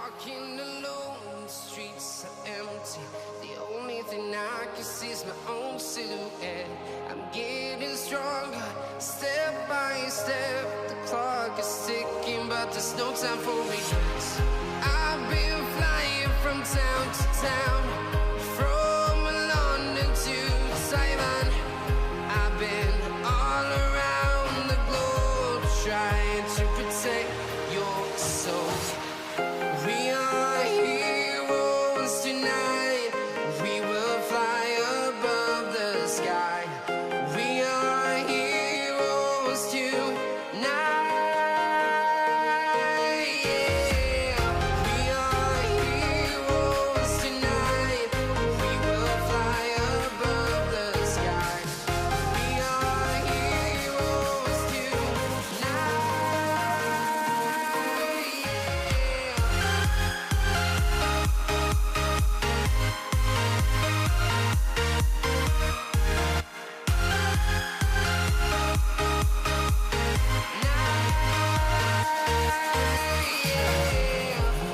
Walking alone, the streets are empty. The only thing I can see is my own silhouette. I'm getting stronger, step by step. The clock is ticking, but there's no time for regrets. I've been flying from town to town, from London to Taiwan. I've been all around the globe, trying to protect your soul. We are heroes tonight. We will fly above the sky. We are heroes tonight. Yeah. We are heroes tonight. We will fly above the sky. We are heroes tonight.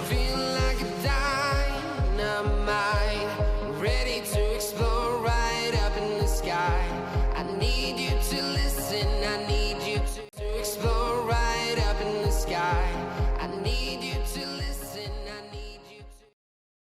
Feel like a dynamite, ready to explode right up in the sky. I need you to listen, I need you to explode right up in the sky.